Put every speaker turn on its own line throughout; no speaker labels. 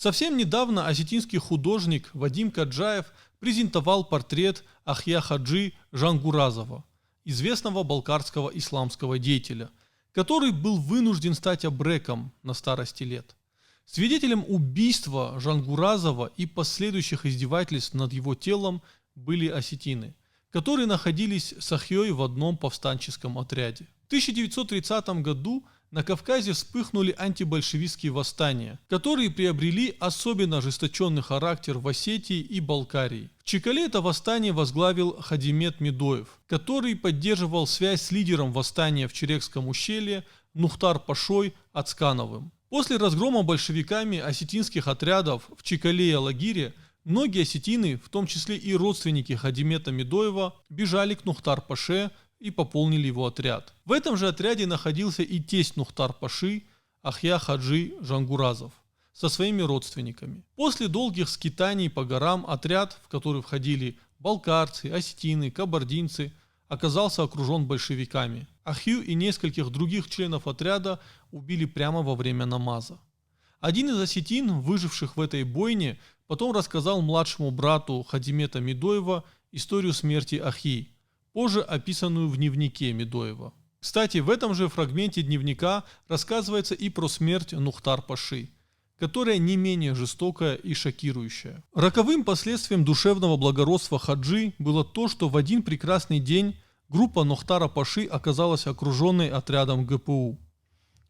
Совсем недавно осетинский художник Вадим Каджаев презентовал портрет Ахья Хаджи Жангуразова, известного балкарского исламского деятеля, который был вынужден стать абреком на старости лет. Свидетелем убийства Жангуразова и последующих издевательств над его телом были осетины, которые находились с Ахьей в одном повстанческом отряде. В 1930 году на Кавказе вспыхнули антибольшевистские восстания, которые приобрели особенно ожесточенный характер в Осетии и Балкарии. В Чекале это восстание возглавил Хадимет Медоев, который поддерживал связь с лидером восстания в Черекском ущелье Нухтар-пашой Ацкановым. После разгрома большевиками осетинских отрядов в Чекале и Алагире многие осетины, в том числе и родственники Хадимета Медоева, бежали к Нухтар-паше и пополнили его отряд. В этом же отряде находился и тесть Нухтар-паши Ахья Хаджи Жангуразов со своими родственниками. После долгих скитаний по горам отряд, в который входили балкарцы, осетины, кабардинцы, оказался окружен большевиками. Ахью и нескольких других членов отряда убили прямо во время намаза. Один из осетин, выживших в этой бойне, потом рассказал младшему брату Хадимета Медоева историю смерти Ахьи, позже описанную в дневнике Медоева. Кстати, в этом же фрагменте дневника рассказывается и про смерть Нухтар-паши, которая не менее жестокая и шокирующая. Роковым последствием душевного благородства Хаджи было то, что в один прекрасный день группа Нухтара-паши оказалась окруженной отрядом ГПУ.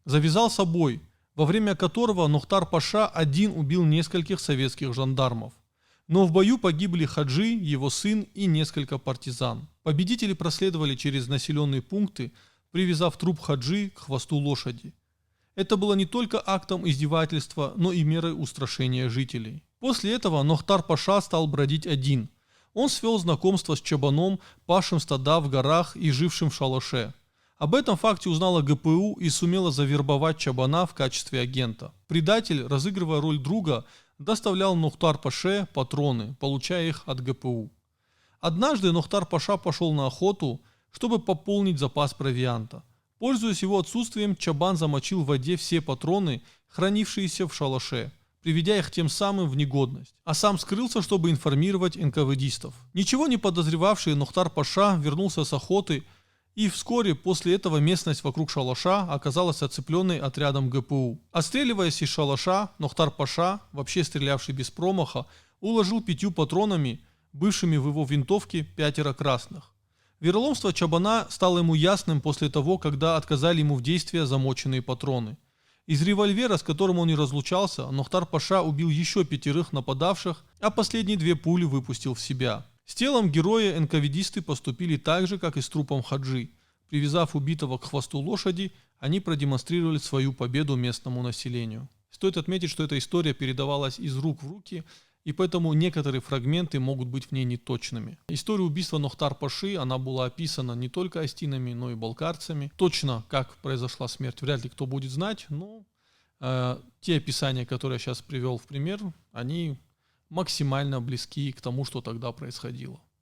Завязался бой, во время которого Нухтар-паша один убил нескольких советских жандармов. Но в бою погибли Хаджи, его сын и несколько партизан. Победители проследовали через населенные пункты, привязав труп Хаджи к хвосту лошади. Это было не только актом издевательства, но и мерой устрашения жителей. После этого Нухтар-паша стал бродить один. Он свел знакомство с чабаном, пасшим стада в горах и жившим в шалаше. Об этом факте узнала ГПУ и сумела завербовать чабана в качестве агента. Предатель, разыгрывая роль друга, доставлял Нухтар-паше патроны, получая их от ГПУ. Однажды Нухтар-паша пошел на охоту, чтобы пополнить запас провианта. Пользуясь его отсутствием, чабан замочил в воде все патроны, хранившиеся в шалаше, приведя их тем самым в негодность, а сам скрылся, чтобы информировать НКВДистов. Ничего не подозревавший Нухтар-паша вернулся с охоты, и вскоре после этого местность вокруг шалаша оказалась оцепленной отрядом ГПУ. Отстреливаясь из шалаша, Нухтар-паша, вообще стрелявший без промаха, уложил 5 патронами, бывшими в его винтовке, 5 красных. Вероломство чабана стало ему ясным после того, когда отказали ему в действии замоченные патроны. Из револьвера, с которым он не разлучался, Нухтар-паша убил еще 5 нападавших, а последние 2 пули выпустил в себя. С телом героя НКВДисты поступили так же, как и с трупом Хаджи. Привязав убитого к хвосту лошади, они продемонстрировали свою победу местному населению. Стоит отметить, что эта история передавалась из рук в руки, и поэтому некоторые фрагменты могут быть в ней неточными. История убийства Нухтар-паши, она была описана не только осетинами, но и балкарцами. Точно, как произошла смерть, вряд ли кто будет знать, но те описания, которые я сейчас привел в пример, они максимально близки к тому, что тогда происходило.